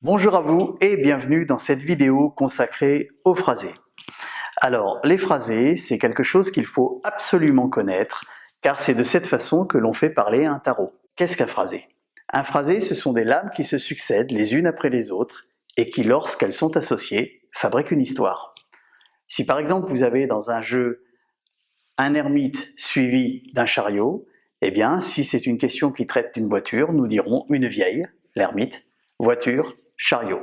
Bonjour à vous et bienvenue dans cette vidéo consacrée aux phrasés. Alors, les phrasés, c'est quelque chose qu'il faut absolument connaître, car c'est de cette façon que l'on fait parler un tarot. Qu'est-ce qu'un phrasé? Un phrasé, ce sont des lames qui se succèdent les unes après les autres et qui, lorsqu'elles sont associées, fabriquent une histoire. Si par exemple vous avez dans un jeu un ermite suivi d'un chariot, eh bien, si c'est une question qui traite d'une voiture, nous dirons une vieille, l'ermite, voiture, chariot.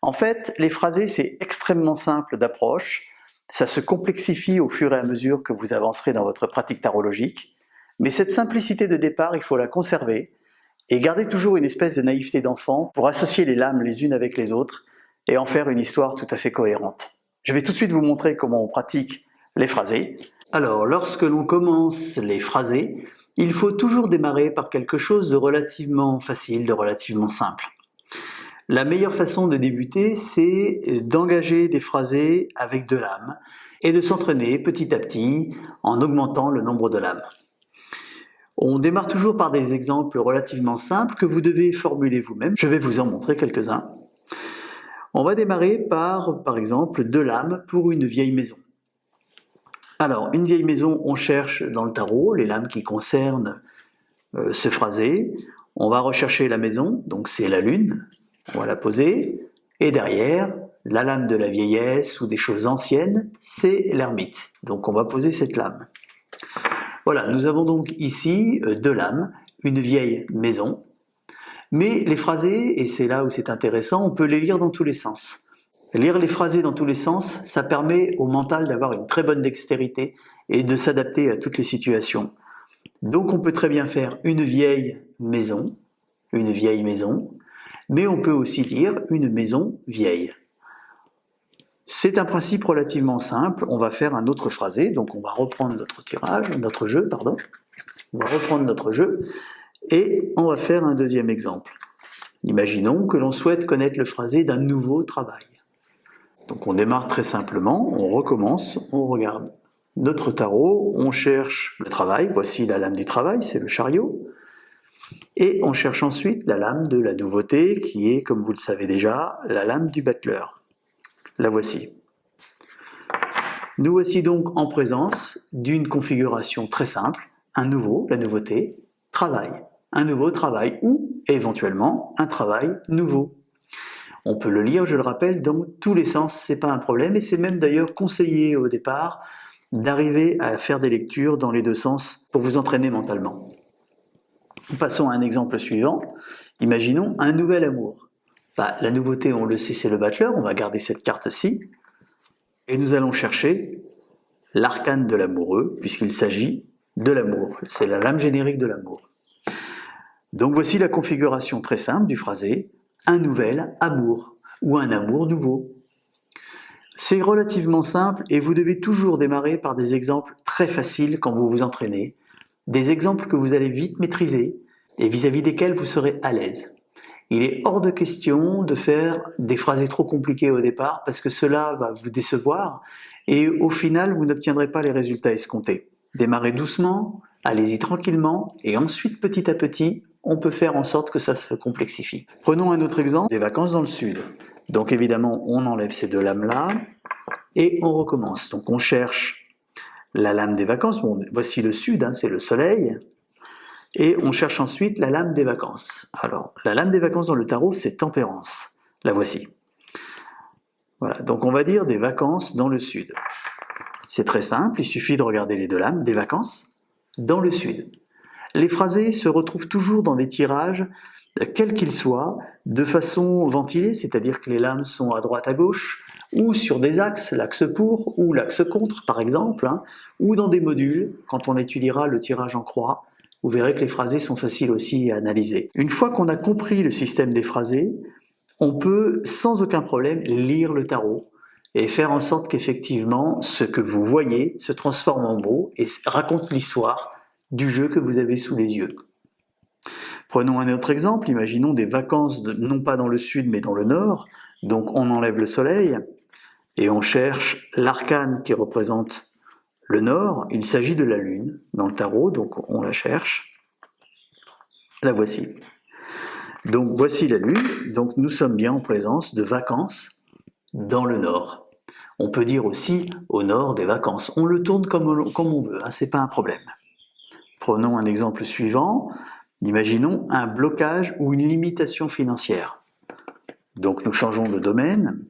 En fait, les phrasés, c'est extrêmement simple d'approche, ça se complexifie au fur et à mesure que vous avancerez dans votre pratique tarologique, mais cette simplicité de départ, il faut la conserver et garder toujours une espèce de naïveté d'enfant pour associer les lames les unes avec les autres et en faire une histoire tout à fait cohérente. Je vais tout de suite vous montrer comment on pratique les phrasés. Alors, lorsque l'on commence les phrasés, il faut toujours démarrer par quelque chose de relativement facile, de relativement simple. La meilleure façon de débuter, c'est d'engager des phrasés avec de lames et de s'entraîner petit à petit en augmentant le nombre de lames. On démarre toujours par des exemples relativement simples que vous devez formuler vous-même. Je vais vous en montrer quelques-uns. On va démarrer par exemple, 2 lames pour une vieille maison. Alors, une vieille maison, on cherche dans le tarot les lames qui concernent ce phrasé. On va rechercher la maison, donc c'est la lune. On va la poser, et derrière, la lame de la vieillesse ou des choses anciennes, c'est l'ermite. Donc on va poser cette lame. Voilà, nous avons donc ici 2 lames, une vieille maison, mais les phrasés, et c'est là où c'est intéressant, on peut les lire dans tous les sens. Lire les phrasés dans tous les sens, ça permet au mental d'avoir une très bonne dextérité et de s'adapter à toutes les situations. Donc on peut très bien faire une vieille maison, mais on peut aussi lire une maison vieille. C'est un principe relativement simple, on va faire un autre phrasé, donc on va reprendre notre jeu, on va reprendre notre jeu, et on va faire un deuxième exemple. Imaginons que l'on souhaite connaître le phrasé d'un nouveau travail. Donc on démarre très simplement, on recommence, on regarde notre tarot, on cherche le travail, voici la lame du travail, c'est le chariot. Et on cherche ensuite la lame de la nouveauté, qui est, comme vous le savez déjà, la lame du battleur. La voici. Nous voici donc en présence d'une configuration très simple, la nouveauté, travail. Un nouveau travail, ou éventuellement un travail nouveau. On peut le lire, je le rappelle, dans tous les sens, c'est pas un problème, et c'est même d'ailleurs conseillé au départ d'arriver à faire des lectures dans les deux sens pour vous entraîner mentalement. Passons à un exemple suivant. Imaginons un nouvel amour. La nouveauté, on le sait, c'est le battleur. On va garder cette carte-ci. Et nous allons chercher l'arcane de l'amoureux, puisqu'il s'agit de l'amour. C'est la lame générique de l'amour. Donc voici la configuration très simple du phrasé. Un nouvel amour, ou un amour nouveau. C'est relativement simple et vous devez toujours démarrer par des exemples très faciles quand vous vous entraînez. Des exemples que vous allez vite maîtriser et vis-à-vis desquels vous serez à l'aise. Il est hors de question de faire des phrasés trop compliqués au départ parce que cela va vous décevoir et au final vous n'obtiendrez pas les résultats escomptés. Démarrez doucement, allez-y tranquillement et ensuite petit à petit on peut faire en sorte que ça se complexifie. Prenons un autre exemple, des vacances dans le sud. Donc évidemment on enlève ces 2 lames là et on recommence. Donc on cherche la lame des vacances, bon, voici le sud, c'est le soleil, et on cherche ensuite la lame des vacances. Alors, la lame des vacances dans le tarot, c'est tempérance, la voici. Voilà, donc on va dire des vacances dans le sud. C'est très simple, il suffit de regarder les 2 lames, des vacances dans le sud. Les phrasés se retrouvent toujours dans des tirages, quels qu'ils soient, de façon ventilée, c'est-à-dire que les lames sont à droite à gauche, ou sur des axes, l'axe pour ou l'axe contre par exemple, ou dans des modules, quand on étudiera le tirage en croix, vous verrez que les phrasés sont faciles aussi à analyser. Une fois qu'on a compris le système des phrasés, on peut sans aucun problème lire le tarot et faire en sorte qu'effectivement ce que vous voyez se transforme en mots et raconte l'histoire du jeu que vous avez sous les yeux. Prenons un autre exemple, imaginons des vacances non pas dans le sud mais dans le nord, donc on enlève le soleil et on cherche l'arcane qui représente le nord, il s'agit de la lune dans le tarot, donc on la cherche. La voici. Donc voici la Lune, donc nous sommes bien en présence de vacances dans le nord. On peut dire aussi au nord des vacances. On le tourne comme on veut, hein, c'est pas un problème. Prenons un exemple suivant. Imaginons un blocage ou une limitation financière. Donc nous changeons de domaine.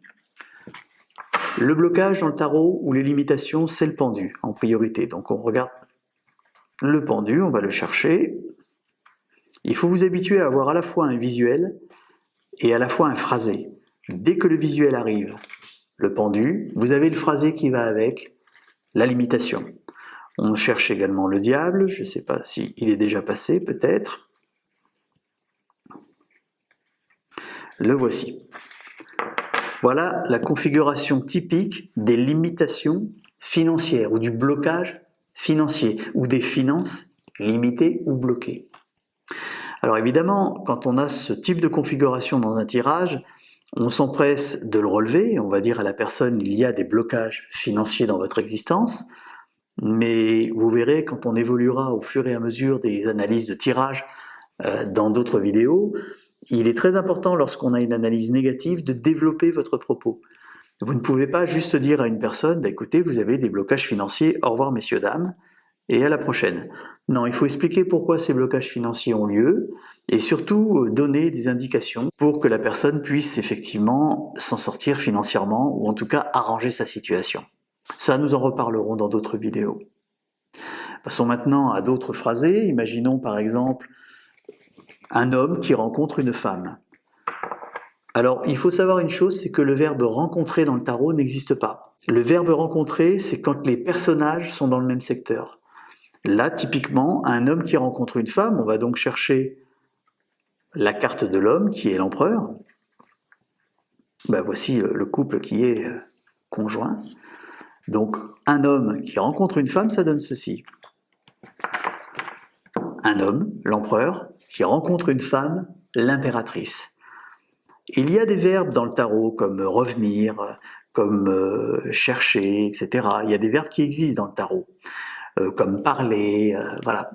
Le blocage dans le tarot ou les limitations, c'est le pendu en priorité. Donc on regarde le pendu, on va le chercher. Il faut vous habituer à avoir à la fois un visuel et à la fois un phrasé. Dès que le visuel arrive, le pendu, vous avez le phrasé qui va avec, la limitation. On cherche également le diable, je ne sais pas s'il est déjà passé, peut-être. Le voici. Voilà la configuration typique des limitations financières ou du blocage financier ou des finances limitées ou bloquées. Alors évidemment, quand on a ce type de configuration dans un tirage, on s'empresse de le relever, on va dire à la personne il y a des blocages financiers dans votre existence, mais vous verrez quand on évoluera au fur et à mesure des analyses de tirage dans d'autres vidéos, il est très important lorsqu'on a une analyse négative de développer votre propos. Vous ne pouvez pas juste dire à une personne, écoutez, vous avez des blocages financiers, au revoir messieurs, dames, et à la prochaine. Non, il faut expliquer pourquoi ces blocages financiers ont lieu, et surtout donner des indications pour que la personne puisse effectivement s'en sortir financièrement, ou en tout cas arranger sa situation. Ça, nous en reparlerons dans d'autres vidéos. Passons maintenant à d'autres phrasés. Imaginons par exemple un homme qui rencontre une femme. Alors, il faut savoir une chose, c'est que le verbe rencontrer dans le tarot n'existe pas. Le verbe rencontrer, c'est quand les personnages sont dans le même secteur. Là, typiquement, un homme qui rencontre une femme, on va donc chercher la carte de l'homme, qui est l'empereur. Voici le couple qui est conjoint. Donc, un homme qui rencontre une femme, ça donne ceci. Un homme, l'empereur, qui rencontre une femme, l'impératrice. Il y a des verbes dans le tarot comme revenir, comme chercher, etc. Il y a des verbes qui existent dans le tarot, comme parler, voilà.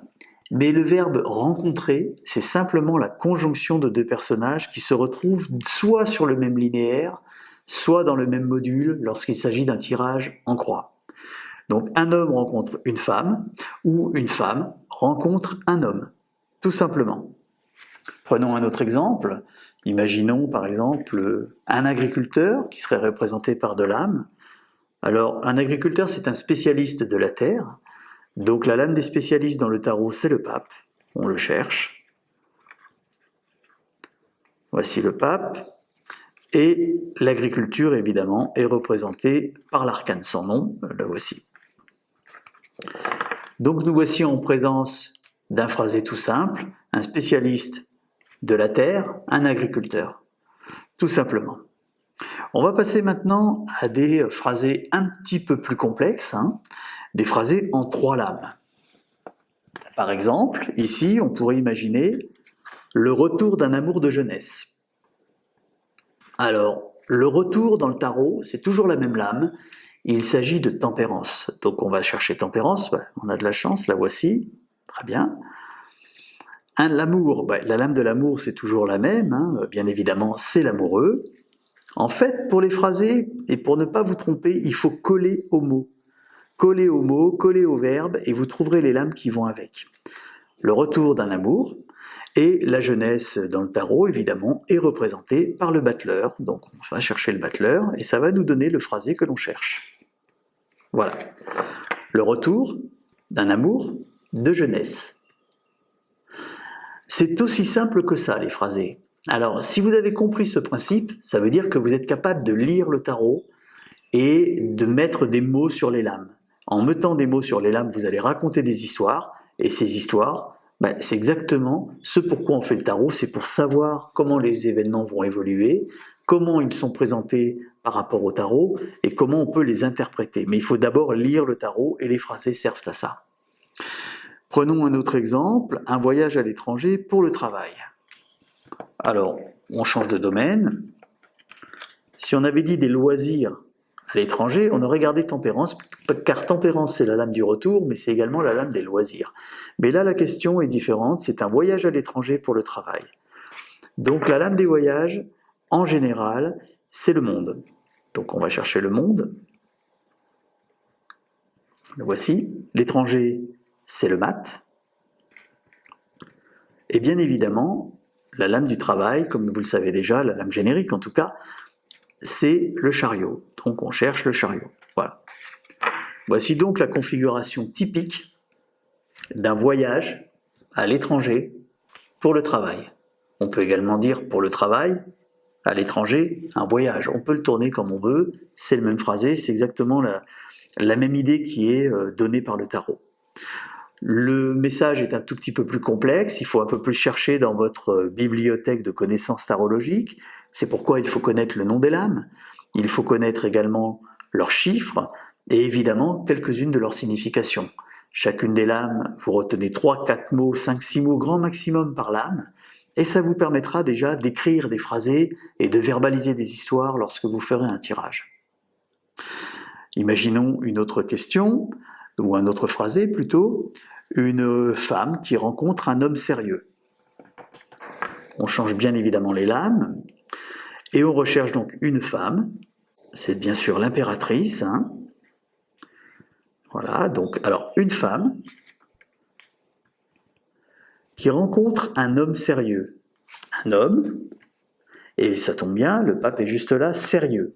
Mais le verbe rencontrer, c'est simplement la conjonction de deux personnages qui se retrouvent soit sur le même linéaire, soit dans le même module lorsqu'il s'agit d'un tirage en croix. Donc un homme rencontre une femme, ou une femme rencontre un homme, tout simplement. Prenons un autre exemple. Imaginons par exemple un agriculteur qui serait représenté par de l'âme. Alors un agriculteur, c'est un spécialiste de la terre. Donc la lame des spécialistes dans le tarot, c'est le pape. On le cherche. Voici le pape. Et l'agriculture, évidemment, est représentée par l'arcane sans nom. La voici. Donc nous voici en présence d'un phrasé tout simple, un spécialiste de la terre, un agriculteur. Tout simplement. On va passer maintenant à des phrasés un petit peu plus complexes, des phrasés en 3 lames. Par exemple, ici, on pourrait imaginer le retour d'un amour de jeunesse. Alors, le retour dans le tarot, c'est toujours la même lame. Il s'agit de tempérance. Donc on va chercher tempérance, on a de la chance, la voici, très bien. L'amour, la lame de l'amour, c'est toujours la même, bien évidemment, c'est l'amoureux. En fait, pour les phrasés, et pour ne pas vous tromper, il faut coller aux mots. Coller aux mots, coller aux verbes, et vous trouverez les lames qui vont avec. Le retour d'un amour, et la jeunesse dans le tarot, évidemment, est représentée par le battleur. Donc on va chercher le battleur, et ça va nous donner le phrasé que l'on cherche. Voilà. Le retour d'un amour de jeunesse. C'est aussi simple que ça, les phrasés. Alors, si vous avez compris ce principe, ça veut dire que vous êtes capable de lire le tarot et de mettre des mots sur les lames. En mettant des mots sur les lames, vous allez raconter des histoires, et ces histoires, c'est exactement ce pourquoi on fait le tarot, c'est pour savoir comment les événements vont évoluer, comment ils sont présentés par rapport au tarot, et comment on peut les interpréter. Mais il faut d'abord lire le tarot, et les phrasés servent à ça. Prenons un autre exemple, un voyage à l'étranger pour le travail. Alors, on change de domaine. Si on avait dit des loisirs à l'étranger, on aurait gardé tempérance, car tempérance c'est la lame du retour, mais c'est également la lame des loisirs. Mais là, la question est différente, c'est un voyage à l'étranger pour le travail. Donc la lame des voyages, en général, c'est le monde. Donc on va chercher le monde. Le voici. L'étranger, c'est le mat. Et bien évidemment, la lame du travail, comme vous le savez déjà, la lame générique en tout cas, c'est le chariot. Donc on cherche le chariot. Voilà. Voici donc la configuration typique d'un voyage à l'étranger pour le travail. On peut également dire pour le travail, à l'étranger, un voyage. On peut le tourner comme on veut, c'est le même phrasé, c'est exactement la même idée qui est donnée par le tarot. Le message est un tout petit peu plus complexe, il faut un peu plus chercher dans votre bibliothèque de connaissances tarologiques, c'est pourquoi il faut connaître le nom des lames, il faut connaître également leurs chiffres, et évidemment quelques-unes de leurs significations. Chacune des lames, vous retenez 3, 4 mots, 5, 6 mots grand maximum par lame, et ça vous permettra déjà d'écrire des phrasés et de verbaliser des histoires lorsque vous ferez un tirage. Imaginons une autre question, ou un autre phrasé plutôt, une femme qui rencontre un homme sérieux. On change bien évidemment les lames, et on recherche donc une femme, c'est bien sûr l'impératrice, hein. Voilà, donc, alors une femme qui rencontre un homme sérieux. Un homme, et ça tombe bien, le pape est juste là, sérieux.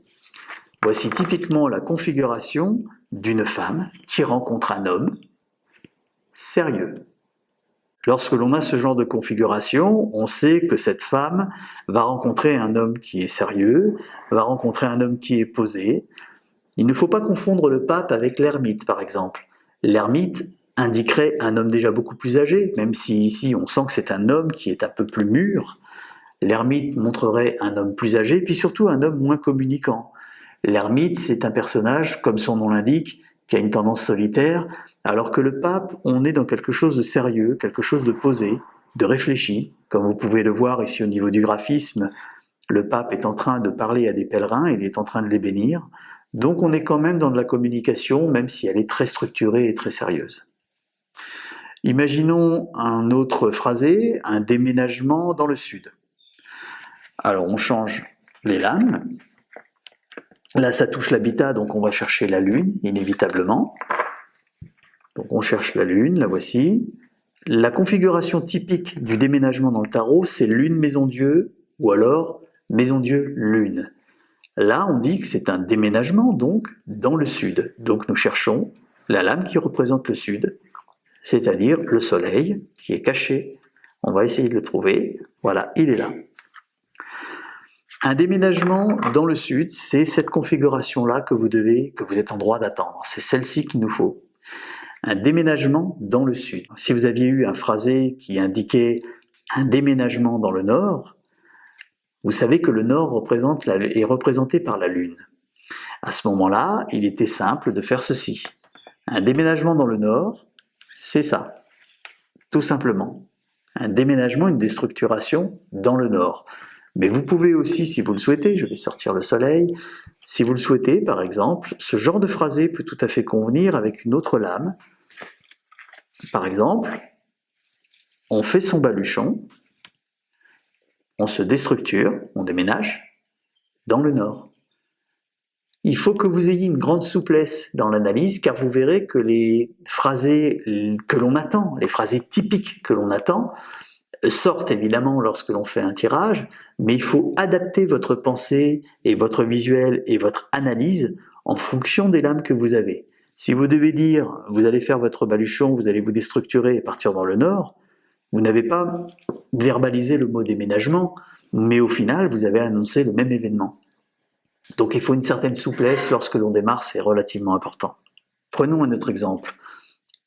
Voici typiquement la configuration d'une femme qui rencontre un homme sérieux. Lorsque l'on a ce genre de configuration, on sait que cette femme va rencontrer un homme qui est sérieux, va rencontrer un homme qui est posé. Il ne faut pas confondre le pape avec l'ermite, par exemple. L'ermite indiquerait un homme déjà beaucoup plus âgé, même si ici on sent que c'est un homme qui est un peu plus mûr. L'ermite montrerait un homme plus âgé, puis surtout un homme moins communicant. L'ermite, c'est un personnage, comme son nom l'indique, qui a une tendance solitaire, alors que le pape, on est dans quelque chose de sérieux, quelque chose de posé, de réfléchi. Comme vous pouvez le voir ici au niveau du graphisme, le pape est en train de parler à des pèlerins, il est en train de les bénir. Donc on est quand même dans de la communication, même si elle est très structurée et très sérieuse. Imaginons un autre phrasé, un déménagement dans le sud. Alors on change les lames. Là ça touche l'habitat, donc on va chercher la lune, inévitablement. Donc on cherche la lune, la voici. La configuration typique du déménagement dans le tarot, c'est lune maison Dieu, ou alors maison Dieu lune. Là, on dit que c'est un déménagement, donc, dans le sud. Donc nous cherchons la lame qui représente le sud, c'est-à-dire le soleil qui est caché. On va essayer de le trouver. Voilà, il est là. Un déménagement dans le sud, c'est cette configuration-là que vous êtes en droit d'attendre. C'est celle-ci qu'il nous faut. Un déménagement dans le sud. Si vous aviez eu un phrasé qui indiquait un déménagement dans le nord, vous savez que le nord est représenté par la lune. À ce moment-là, il était simple de faire ceci. Un déménagement dans le nord, c'est ça, tout simplement. Un déménagement, une déstructuration dans le nord. Mais vous pouvez aussi, si vous le souhaitez, je vais sortir le soleil, si vous le souhaitez, par exemple, ce genre de phrasé peut tout à fait convenir avec une autre lame. Par exemple, on fait son baluchon, on se déstructure, on déménage dans le nord. Il faut que vous ayez une grande souplesse dans l'analyse, car vous verrez que les phrasés que l'on attend, les phrasés typiques que l'on attend, sortent évidemment lorsque l'on fait un tirage, mais il faut adapter votre pensée et votre visuel et votre analyse en fonction des lames que vous avez. Si vous devez dire, vous allez faire votre baluchon, vous allez vous déstructurer et partir dans le nord, vous n'avez pas verbalisé le mot déménagement, mais au final, vous avez annoncé le même événement. Donc il faut une certaine souplesse lorsque l'on démarre, c'est relativement important. Prenons un autre exemple.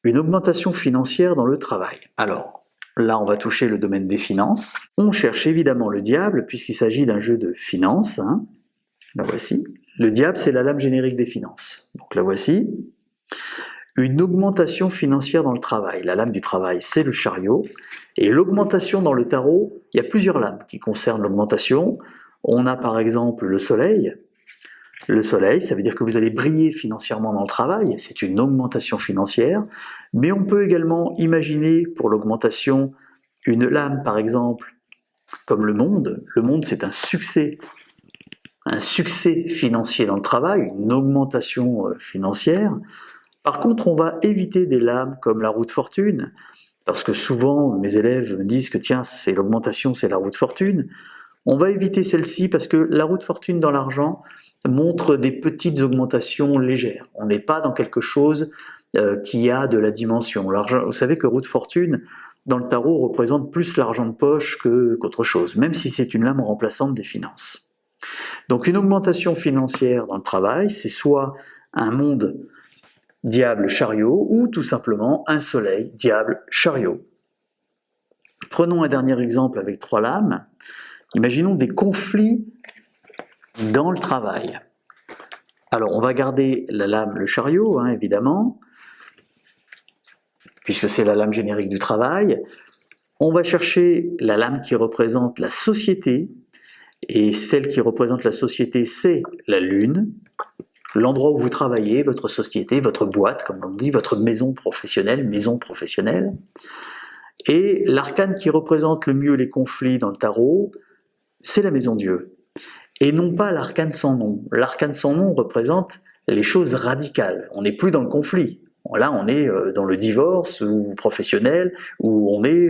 Une augmentation financière dans le travail. Alors, là on va toucher le domaine des finances. On cherche évidemment le diable, puisqu'il s'agit d'un jeu de finances. Hein. La voici. Le diable, c'est la lame générique des finances. Donc la voici. Une augmentation financière dans le travail. La lame du travail, c'est le chariot. Et l'augmentation dans le tarot, il y a plusieurs lames qui concernent l'augmentation. On a par exemple le soleil. Le soleil, ça veut dire que vous allez briller financièrement dans le travail, c'est une augmentation financière. Mais on peut également imaginer pour l'augmentation une lame par exemple comme le monde c'est un succès financier dans le travail, une augmentation financière. Par contre, on va éviter des lames comme la roue de fortune, parce que souvent mes élèves me disent que tiens, c'est l'augmentation, c'est la roue de fortune. On va éviter celle-ci parce que la roue de fortune dans l'argent montre des petites augmentations légères. On n'est pas dans quelque chose qui a de la dimension. L'argent, vous savez que roue de fortune, dans le tarot, représente plus l'argent de poche qu'autre chose, même si c'est une lame remplaçante des finances. Donc une augmentation financière dans le travail, c'est soit un monde diable chariot ou tout simplement un soleil diable chariot. Prenons un dernier exemple avec 3 lames. Imaginons des conflits dans le travail. Alors on va garder la lame le chariot, évidemment, puisque c'est la lame générique du travail. On va chercher la lame qui représente la société, et celle qui représente la société, c'est la lune, l'endroit où vous travaillez, votre société, votre boîte, comme on dit, votre maison professionnelle. Et l'arcane qui représente le mieux les conflits dans le tarot, c'est la maison Dieu. Et non pas l'arcane sans nom. L'arcane sans nom représente les choses radicales. On n'est plus dans le conflit. Là, on est dans le divorce ou professionnel, ou on est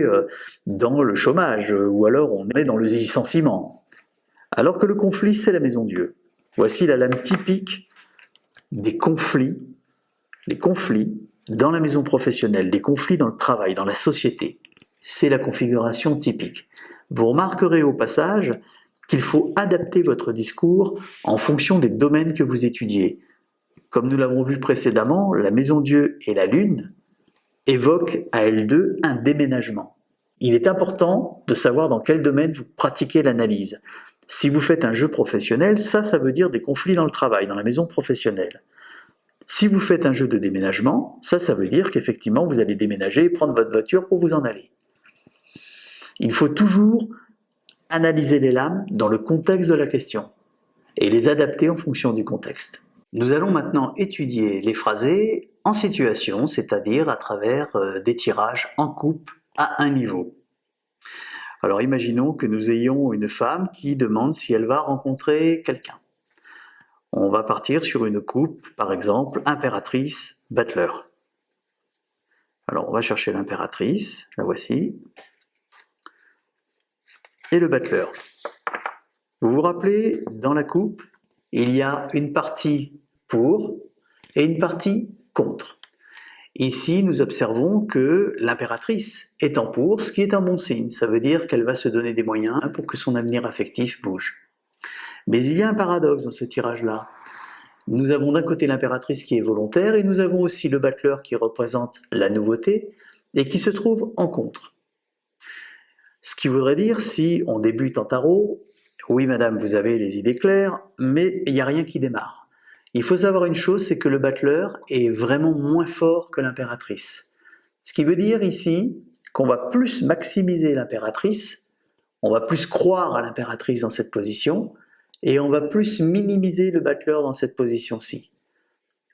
dans le chômage, ou alors on est dans le licenciement. Alors que le conflit, c'est la maison Dieu. Voici la lame typique des conflits, les conflits dans la maison professionnelle, les conflits dans le travail, dans la société. C'est la configuration typique. Vous remarquerez au passage qu'il faut adapter votre discours en fonction des domaines que vous étudiez. Comme nous l'avons vu précédemment, la maison Dieu et la lune évoquent à elles deux un déménagement. Il est important de savoir dans quel domaine vous pratiquez l'analyse. Si vous faites un jeu professionnel, ça veut dire des conflits dans le travail, dans la maison professionnelle. Si vous faites un jeu de déménagement, ça veut dire qu'effectivement vous allez déménager et prendre votre voiture pour vous en aller. Il faut toujours analyser les lames dans le contexte de la question et les adapter en fonction du contexte. Nous allons maintenant étudier les phrasés en situation, c'est-à-dire à travers des tirages en coupe à un niveau. Alors imaginons que nous ayons une femme qui demande si elle va rencontrer quelqu'un. On va partir sur une coupe, par exemple, impératrice, Butler. Alors on va chercher l'impératrice, la voici, et le Butler. Vous vous rappelez, dans la coupe, il y a une partie pour et une partie contre. Ici, nous observons que l'impératrice est en pour, ce qui est un bon signe. Ça veut dire qu'elle va se donner des moyens pour que son avenir affectif bouge. Mais il y a un paradoxe dans ce tirage-là. Nous avons d'un côté l'impératrice qui est volontaire, et nous avons aussi le Butler qui représente la nouveauté, et qui se trouve en contre. Ce qui voudrait dire, si on débute en tarot, oui madame, vous avez les idées claires, mais il n'y a rien qui démarre. Il faut savoir une chose, c'est que le Butler est vraiment moins fort que l'impératrice. Ce qui veut dire ici qu'on va plus maximiser l'impératrice, on va plus croire à l'impératrice dans cette position, et on va plus minimiser le Butler dans cette position-ci.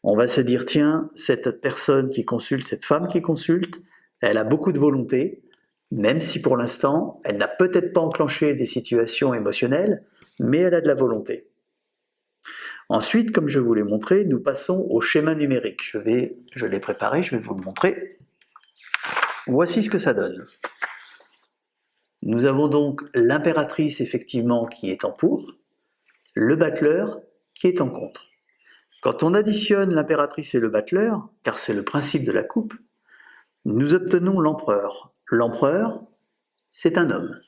On va se dire, tiens, cette personne qui consulte, cette femme qui consulte, elle a beaucoup de volonté, même si pour l'instant, elle n'a peut-être pas enclenché des situations émotionnelles, mais elle a de la volonté. Ensuite, comme je vous l'ai montré, nous passons au schéma numérique. Je l'ai préparé, je vais vous le montrer. Voici ce que ça donne. Nous avons donc l'impératrice, effectivement, qui est en pour, le Butler qui est en contre. Quand on additionne l'impératrice et le Butler, car c'est le principe de la coupe, nous obtenons l'empereur. L'empereur, c'est un homme.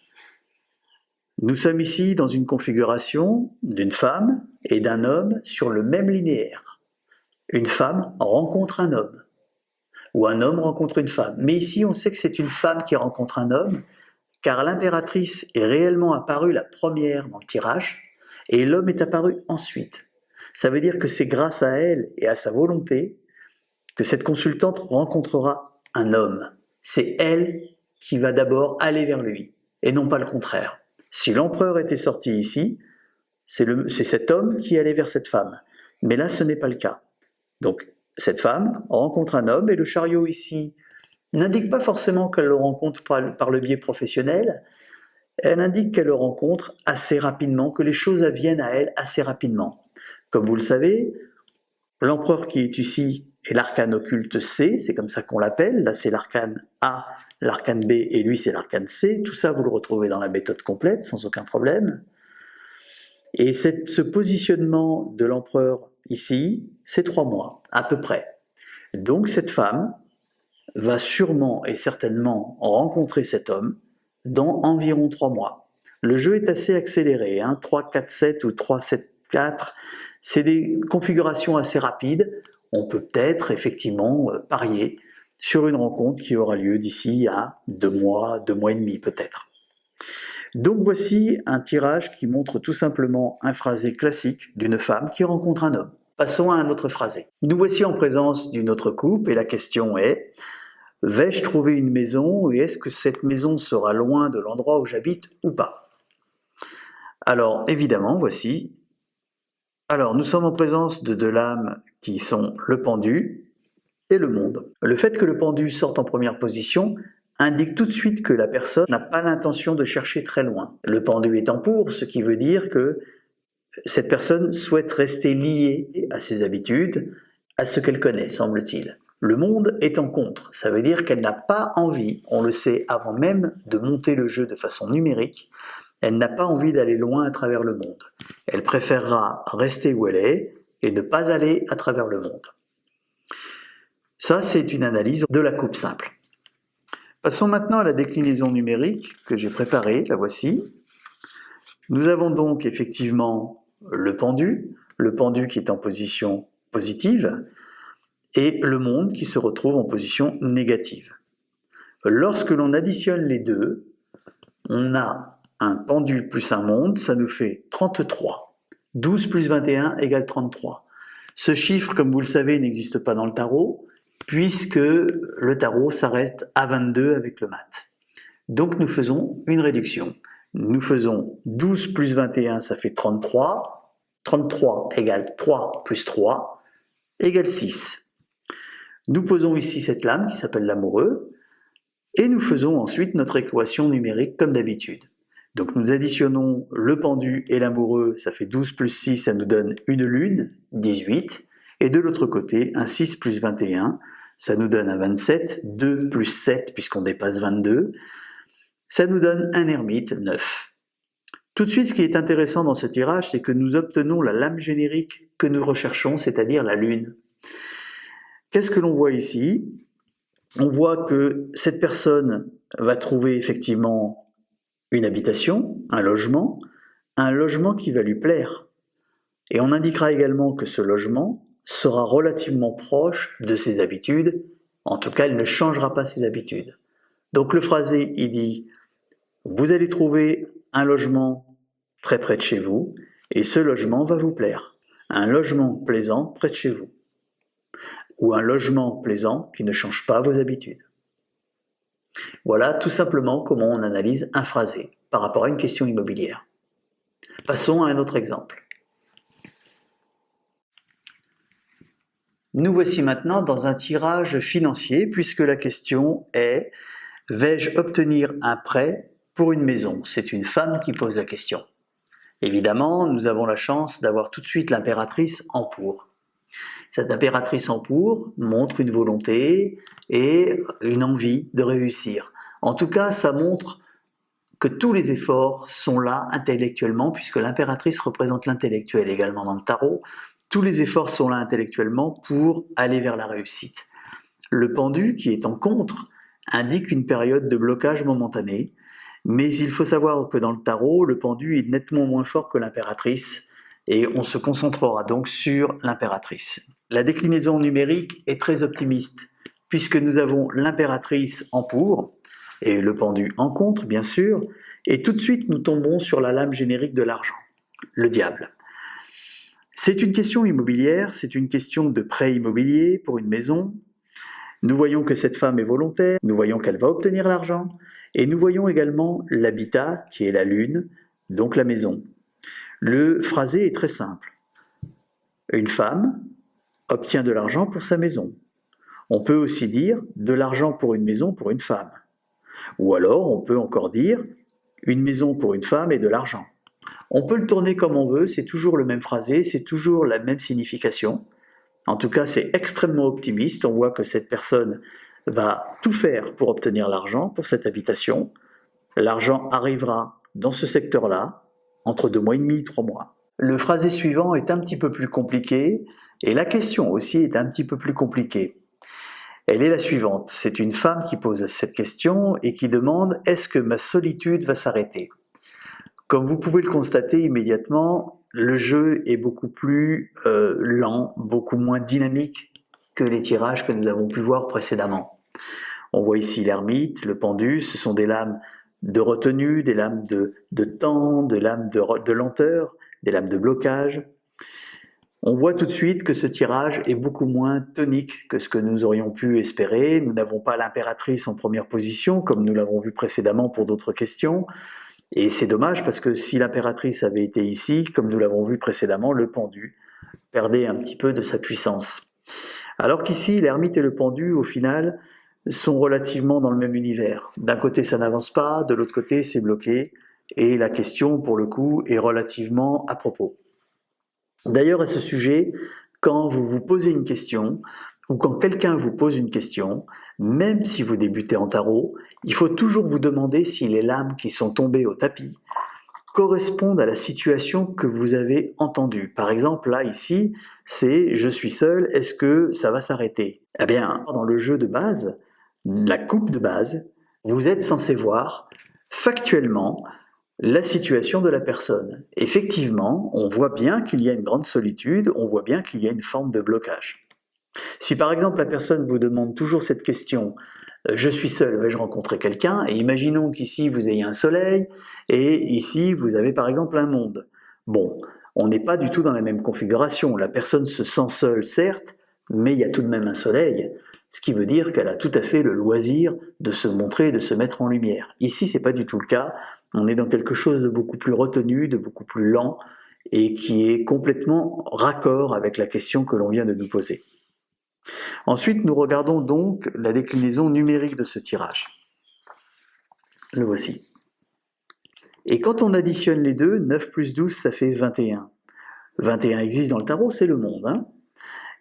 Nous sommes ici dans une configuration d'une femme et d'un homme sur le même linéaire. Une femme rencontre un homme, ou un homme rencontre une femme. Mais ici, on sait que c'est une femme qui rencontre un homme, car l'impératrice est réellement apparue la première dans le tirage, et l'homme est apparu ensuite. Ça veut dire que c'est grâce à elle et à sa volonté que cette consultante rencontrera un homme. C'est elle qui va d'abord aller vers lui, et non pas le contraire. Si l'empereur était sorti ici, c'est cet homme qui allait vers cette femme. Mais là, ce n'est pas le cas. Donc, cette femme rencontre un homme, et le chariot ici n'indique pas forcément qu'elle le rencontre par le biais professionnel. Elle indique qu'elle le rencontre assez rapidement, que les choses viennent à elle assez rapidement. Comme vous le savez, l'empereur qui est ici est l'arcane occulte C, c'est comme ça qu'on l'appelle. Là, c'est l'arcane A, l'arcane B, et lui, c'est l'arcane C. Tout ça, vous le retrouvez dans la méthode complète, sans aucun problème. Et ce positionnement de l'empereur ici, c'est 3 mois, à peu près. Donc cette femme va sûrement et certainement rencontrer cet homme dans environ 3 mois. Le jeu est assez accéléré, 3, 4, 7 ou 3, 7, 4. C'est des configurations assez rapides. On peut peut-être effectivement parier sur une rencontre qui aura lieu d'ici à 2 mois, 2 mois et demi peut-être. Donc voici un tirage qui montre tout simplement un phrasé classique d'une femme qui rencontre un homme. Passons à un autre phrasé. Nous voici en présence d'une autre coupe et la question est: vais-je trouver une maison et est-ce que cette maison sera loin de l'endroit où j'habite ou pas? Alors évidemment, voici. Alors nous sommes en présence de 2 lames qui sont le pendu et le monde. Le fait que le pendu sorte en première position indique tout de suite que la personne n'a pas l'intention de chercher très loin. Le pendu est en pour, ce qui veut dire que cette personne souhaite rester liée à ses habitudes, à ce qu'elle connaît, semble-t-il. Le monde est en contre, ça veut dire qu'elle n'a pas envie, on le sait avant même de monter le jeu de façon numérique, elle n'a pas envie d'aller loin à travers le monde. Elle préférera rester où elle est et ne pas aller à travers le monde. Ça, c'est une analyse de la coupe simple. Passons maintenant à la déclinaison numérique que j'ai préparée, la voici. Nous avons donc effectivement le pendu qui est en position positive, et le monde qui se retrouve en position négative. Lorsque l'on additionne les deux, on a un pendu plus un monde, ça nous fait 33. 12 plus 21 égale 33. Ce chiffre, comme vous le savez, n'existe pas dans le tarot, puisque le tarot s'arrête à 22 avec le mat. Donc nous faisons une réduction. Nous faisons 12 plus 21, ça fait 33. 33 égale 3 plus 3 égale 6. Nous posons ici cette lame qui s'appelle l'amoureux, et nous faisons ensuite notre équation numérique comme d'habitude. Donc nous additionnons le pendu et l'amoureux, ça fait 12 plus 6, ça nous donne une lune, 18. Et de l'autre côté, un 6 plus 21, ça nous donne un 27, 2 plus 7 puisqu'on dépasse 22, ça nous donne un ermite, 9. Tout de suite, ce qui est intéressant dans ce tirage, c'est que nous obtenons la lame générique que nous recherchons, c'est-à-dire la lune. Qu'est-ce que l'on voit ici? On voit que cette personne va trouver effectivement une habitation, un logement qui va lui plaire. Et on indiquera également que ce logement sera relativement proche de ses habitudes, en tout cas, il ne changera pas ses habitudes. Donc le phrasé, il dit: vous allez trouver un logement très près de chez vous, et ce logement va vous plaire. Un logement plaisant près de chez vous. Ou un logement plaisant qui ne change pas vos habitudes. Voilà tout simplement comment on analyse un phrasé par rapport à une question immobilière. Passons à un autre exemple. Nous voici maintenant dans un tirage financier puisque la question est: vais-je obtenir un prêt pour une maison? C'est une femme qui pose la question. Évidemment, nous avons la chance d'avoir tout de suite l'impératrice en pour. Cette impératrice en pour montre une volonté et une envie de réussir. En tout cas, ça montre que tous les efforts sont là intellectuellement, puisque l'impératrice représente l'intellectuel également dans le tarot. Tous les efforts sont là intellectuellement pour aller vers la réussite. Le pendu, qui est en contre, indique une période de blocage momentané, mais il faut savoir que dans le tarot, le pendu est nettement moins fort que l'impératrice, et on se concentrera donc sur l'impératrice. La déclinaison numérique est très optimiste, puisque nous avons l'impératrice en pour, et le pendu en contre, bien sûr, et tout de suite nous tombons sur la lame générique de l'argent, le diable. C'est une question immobilière, c'est une question de prêt immobilier pour une maison. Nous voyons que cette femme est volontaire, nous voyons qu'elle va obtenir l'argent, et nous voyons également l'habitat, qui est la lune, donc la maison. Le phrasé est très simple. Une femme obtient de l'argent pour sa maison. On peut aussi dire de l'argent pour une maison pour une femme. Ou alors on peut encore dire une maison pour une femme et de l'argent. On peut le tourner comme on veut, c'est toujours le même phrasé, c'est toujours la même signification. En tout cas, c'est extrêmement optimiste. On voit que cette personne va tout faire pour obtenir l'argent pour cette habitation. L'argent arrivera dans ce secteur-là, entre 2 mois et demi, 3 mois. Le phrasé suivant est un petit peu plus compliqué, et la question aussi est un petit peu plus compliquée. Elle est la suivante. C'est une femme qui pose cette question et qui demande « Est-ce que ma solitude va s'arrêter ?» Comme vous pouvez le constater immédiatement, le jeu est beaucoup plus lent, beaucoup moins dynamique que les tirages que nous avons pu voir précédemment. On voit ici l'ermite, le pendu, ce sont des lames de retenue, des lames de temps, des lames de lenteur, des lames de blocage. On voit tout de suite que ce tirage est beaucoup moins tonique que ce que nous aurions pu espérer. Nous n'avons pas l'impératrice en première position, comme nous l'avons vu précédemment pour d'autres questions. Et c'est dommage parce que si l'impératrice avait été ici, comme nous l'avons vu précédemment, le pendu perdait un petit peu de sa puissance. Alors qu'ici, l'ermite et le pendu, au final, sont relativement dans le même univers. D'un côté, ça n'avance pas, de l'autre côté, c'est bloqué, et la question, pour le coup, est relativement à propos. D'ailleurs, à ce sujet, quand vous vous posez une question, ou quand quelqu'un vous pose une question, même si vous débutez en tarot, il faut toujours vous demander si les lames qui sont tombées au tapis correspondent à la situation que vous avez entendue. Par exemple, là, ici, c'est « je suis seul, est-ce que ça va s'arrêter ?» Eh bien, dans le jeu de base, la coupe de base, vous êtes censé voir factuellement la situation de la personne. Effectivement, on voit bien qu'il y a une grande solitude, on voit bien qu'il y a une forme de blocage. Si par exemple la personne vous demande toujours cette question « je suis seul, vais-je rencontrer quelqu'un ?» et imaginons qu'ici vous ayez un soleil et ici vous avez par exemple un monde. Bon, on n'est pas du tout dans la même configuration, la personne se sent seule certes, mais il y a tout de même un soleil, ce qui veut dire qu'elle a tout à fait le loisir de se montrer et de se mettre en lumière. Ici, c'est pas du tout le cas, on est dans quelque chose de beaucoup plus retenu, de beaucoup plus lent, et qui est complètement raccord avec la question que l'on vient de nous poser. Ensuite, nous regardons donc la déclinaison numérique de ce tirage. Le voici. Et quand on additionne les deux, 9 plus 12, ça fait 21. 21 existe dans le tarot, c'est le monde, hein.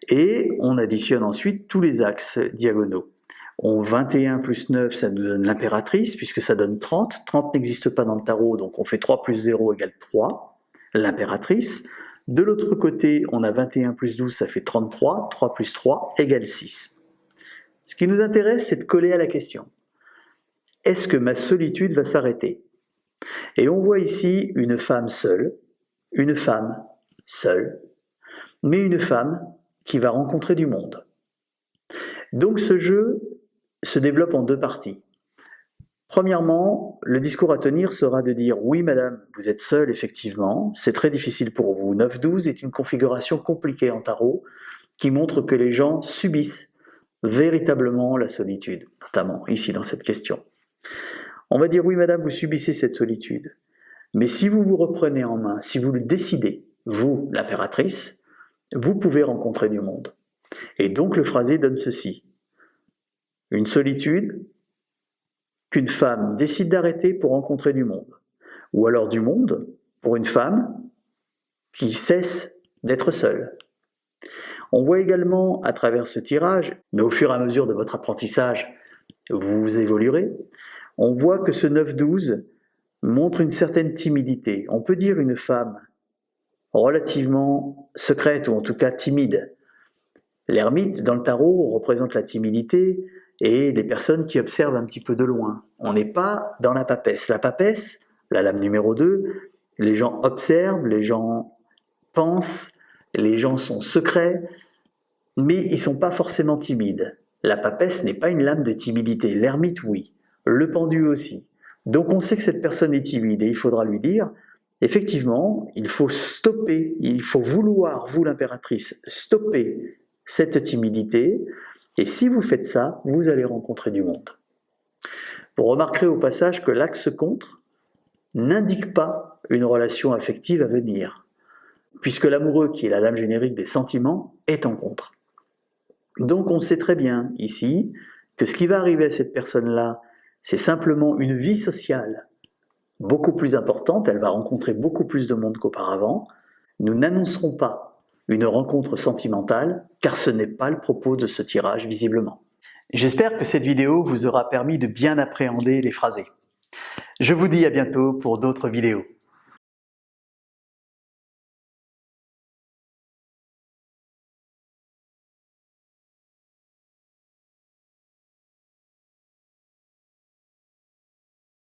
Et on additionne ensuite tous les axes diagonaux. 21 plus 9, ça nous donne l'impératrice, puisque ça donne 30. 30 n'existe pas dans le tarot, donc on fait 3 plus 0 égale 3, l'impératrice. De l'autre côté, on a 21 plus 12, ça fait 33. 3 plus 3 égale 6. Ce qui nous intéresse, c'est de coller à la question. Est-ce que ma solitude va s'arrêter ? Et on voit ici une femme seule, mais une femme qui va rencontrer du monde. Donc ce jeu se développe en deux parties. Premièrement, le discours à tenir sera de dire « Oui madame, vous êtes seule effectivement, c'est très difficile pour vous. 9-12 est une configuration compliquée en tarot qui montre que les gens subissent véritablement la solitude, notamment ici dans cette question. On va dire « Oui madame, vous subissez cette solitude, mais si vous vous reprenez en main, si vous le décidez, vous, l'impératrice, vous pouvez rencontrer du monde. » Et donc le phrasé donne ceci. Une solitude qu'une femme décide d'arrêter pour rencontrer du monde. Ou alors du monde pour une femme qui cesse d'être seule. On voit également à travers ce tirage, mais au fur et à mesure de votre apprentissage, vous évoluerez, on voit que ce 9-12 montre une certaine timidité. On peut dire une femme relativement secrète ou en tout cas timide. L'ermite, dans le tarot, représente la timidité et les personnes qui observent un petit peu de loin. On n'est pas dans la papesse. La papesse, la lame numéro 2, les gens observent, les gens pensent, les gens sont secrets, mais ils ne sont pas forcément timides. La papesse n'est pas une lame de timidité. L'ermite, oui. Le pendu aussi. Donc on sait que cette personne est timide et il faudra lui dire, effectivement, il faut stopper, il faut vouloir, vous l'impératrice, stopper cette timidité, et si vous faites ça, vous allez rencontrer du monde. Vous remarquerez au passage que l'axe contre n'indique pas une relation affective à venir, puisque l'amoureux, qui est la lame générique des sentiments, est en contre. Donc on sait très bien ici que ce qui va arriver à cette personne-là, c'est simplement une vie sociale beaucoup plus importante, elle va rencontrer beaucoup plus de monde qu'auparavant. Nous n'annoncerons pas une rencontre sentimentale, car ce n'est pas le propos de ce tirage visiblement. J'espère que cette vidéo vous aura permis de bien appréhender les phrasés. Je vous dis à bientôt pour d'autres vidéos.